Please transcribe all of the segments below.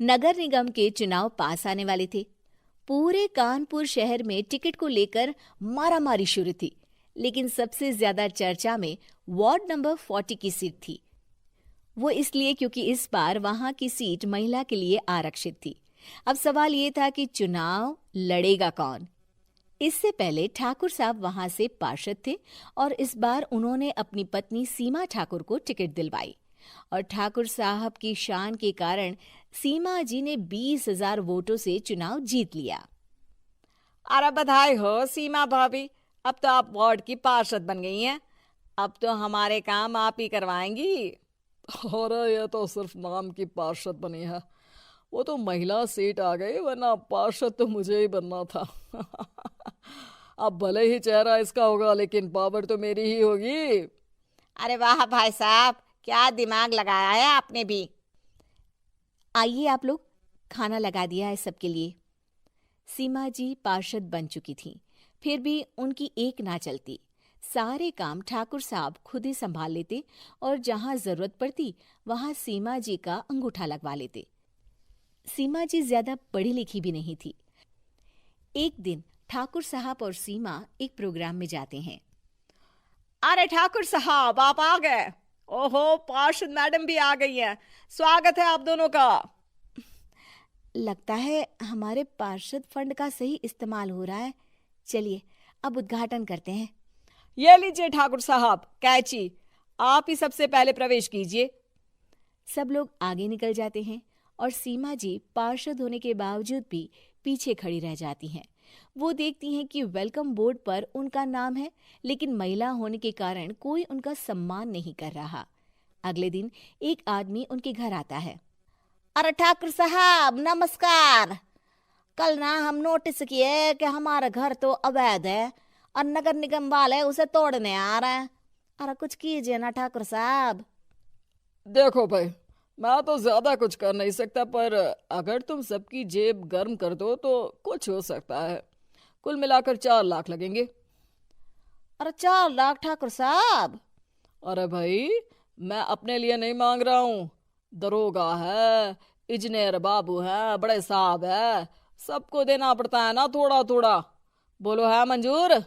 नगर निगम के चुनाव पास आने वाले थे। पूरे कानपुर शहर में टिकट को लेकर मारामारी शुरू थी, लेकिन सबसे ज्यादा चर्चा में वार्ड नंबर 40 की सीट थी। वो इसलिए क्योंकि इस बार वहां की सीट महिला के लिए आरक्षित थी। अब सवाल ये था कि चुनाव लड़ेगा कौन। इससे पहले ठाकुर साहब वहां से पार्षद थे और इस बार उन्होंने अपनी पत्नी सीमा ठाकुर को टिकट दिलवाई और ठाकुर साहब की शान के कारण सीमा जी ने 20,000 वोटों से चुनाव जीत लिया। अरे बधाई हो सीमा भाभी, अब तो आप वार्ड की पार्षद बन गई हैं। अब तो हमारे काम आप ही करवाएंगी। अरे ये तो सिर्फ नाम की पार्षद बनी है, वो तो महिला सीट आ गई, वरना पार्षद तो मुझे ही बनना था। अब भले ही चेहरा इसका होगा, लेकिन पावर तो मेरी ही होगी। अरे वाह भाई साहब, क्या दिमाग लगाया है आपने भी। आइए आप लोग, खाना लगा दिया है सबके लिए। सीमा जी पार्षद बन चुकी थीं, फिर भी उनकी एक ना चलती। सारे काम ठाकुर साहब खुद ही संभाल लेते और जहां जरूरत पड़ती वहां सीमा जी का अंगूठा लगवा लेते। सीमा जी ज्यादा पढ़ी लिखी भी नहीं थी। एक दिन ठाकुर साहब और सीमा एक प्रोग्राम में जाते हैं। अरे ठाकुर साहब, आप आ गए। ओहो, पार्षद मैडम भी आ गई हैं। स्वागत है आप दोनों का। लगता है हमारे पार्षद फंड का सही इस्तेमाल हो रहा है। चलिए अब उद्घाटन करते हैं। ये लीजिए ठाकुर साहब कैची, आप ही सबसे पहले प्रवेश कीजिए। सब लोग आगे निकल जाते हैं और सीमा जी पार्षद होने के बावजूद भी पीछे खड़ी रह जाती हैं। वो देखती हैं कि वेलकम बोर्ड पर उनका नाम है, लेकिन महिला होने के कारण कोई उनका सम्मान नहीं कर रहा। अगले दिन एक आदमी उनके घर आता है। अरे ठाकुर साहब नमस्कार। कल ना हम नोटिस किए कि हमारा घर तो अवैध है और नगर निगम वाले उसे तोड़ने आ रहे हैं। अरे कुछ कीजिए ना ठाकुर साहब। देखो भाई, मैं तो ज्यादा कुछ कर नहीं सकता, पर अगर तुम सबकी जेब गर्म कर दो तो कुछ हो सकता है। कुल मिलाकर 4 लाख लगेंगे। अरे 4 लाख ठाकुर साहब? अरे भाई, मैं अपने लिए नहीं मांग रहा हूँ। दरोगा है, इंजीनियर बाबू है, बड़े साहब है, सबको देना पड़ता है ना थोड़ा थोड़ा। बोलो है मंजूर?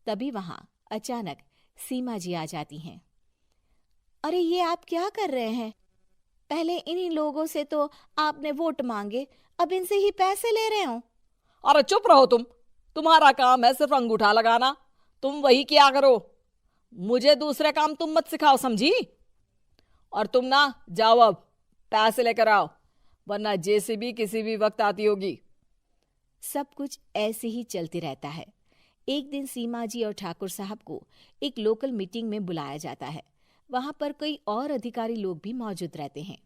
तभी वहां अचानक सीमा जी आ जाती हैं। अरे ये आप क्या कर रहे हैं? पहले इन्हीं लोगों से तो आपने वोट मांगे, अब इनसे ही पैसे ले रहे हो। अरे चुप रहो तुम। तुम्हारा काम है सिर्फ अंगूठा लगाना, तुम वही किया करो। मुझे दूसरे काम तुम मत सिखाओ, समझी? और तुम ना जाओ, अब पैसे लेकर आओ, वरना जेसीबी किसी भी वक्त आती होगी। सब कुछ ऐसे ही चलते रहता है। एक दिन सीमा जी और ठाकुर साहब को एक लोकल मीटिंग में बुलाया जाता है। वहां पर कई और अधिकारी लोग भी मौजूद रहते हैं।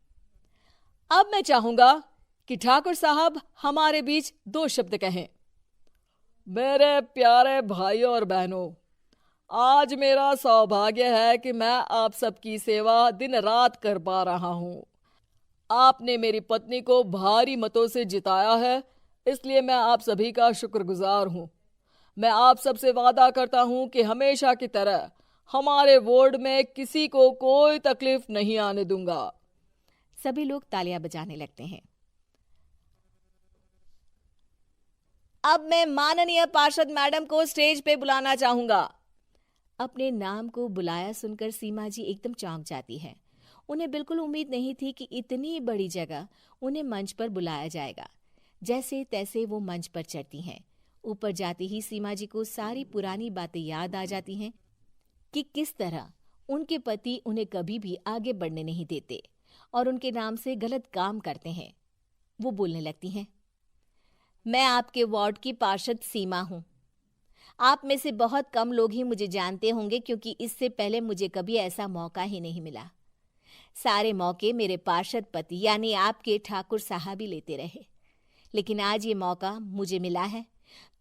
अब मैं चाहूंगा कि ठाकुर साहब हमारे बीच 2 शब्द कहें। मेरे प्यारे भाइयों और बहनों, आज मेरा सौभाग्य है कि मैं आप सबकी सेवा दिन रात कर पा रहा हूँ। आपने मेरी पत्नी को भारी मतों से जिताया है, इसलिए मैं आप सभी का शुक्रगुजार हूँ। मैं आप सबसे वादा करता हूँ कि हमेशा की तरह हमारे वार्ड में किसी को कोई तकलीफ नहीं आने दूंगा। सभी लोग तालियां बजाने लगते हैं। अब मैं माननीय पार्षद मैडम को स्टेज पे बुलाना चाहूंगा। अपने नाम को बुलाया सुनकर सीमा जी एकदम चौंक जाती है। उन्हें बिल्कुल उम्मीद नहीं थी कि इतनी बड़ी जगह उन्हें मंच पर बुलाया जाएगा। जैसे तैसे वो मंच पर चढ़ती हैं। ऊपर जाते ही सीमा जी को सारी पुरानी बातें याद आ जाती हैं कि किस तरह उनके पति उन्हें कभी भी आगे बढ़ने नहीं देते और उनके नाम से गलत काम करते हैं। वो बोलने लगती हैं। मैं आपके वार्ड की पार्षद सीमा हूँ। आप में से बहुत कम लोग ही मुझे जानते होंगे, क्योंकि इससे पहले मुझे कभी ऐसा मौका ही नहीं मिला। सारे मौके मेरे पार्षद पति यानी आपके ठाकुर साहब ही लेते रहे, लेकिन आज ये मौका मुझे मिला है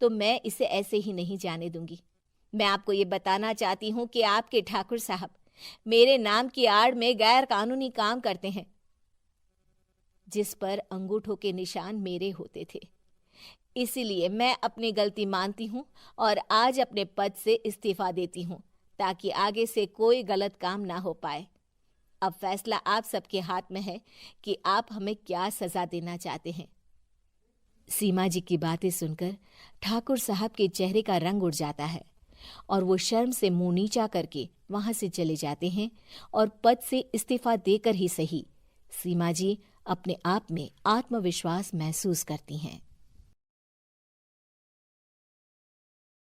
तो मैं इसे ऐसे ही नहीं जाने दूंगी। मैं आपको ये बताना चाहती हूँ कि आपके ठाकुर साहब मेरे नाम की आड़ में गैर कानूनी काम करते हैं, जिस पर अंगूठों के निशान मेरे होते थे। इसीलिए मैं अपनी गलती मानती हूँ और आज अपने पद से इस्तीफा देती हूँ, ताकि आगे से कोई गलत काम ना हो पाए। अब फैसला आप सबके हाथ में है कि आप हमें क्या सजा देना चाहते हैं। सीमा जी की बातें सुनकर ठाकुर साहब के चेहरे का रंग उड़ जाता है और वो शर्म से मुंह नीचा करके वहां से चले जाते हैं और पद से इस्तीफा देकर ही सही सीमा जी अपने आप में आत्मविश्वास महसूस करती हैं।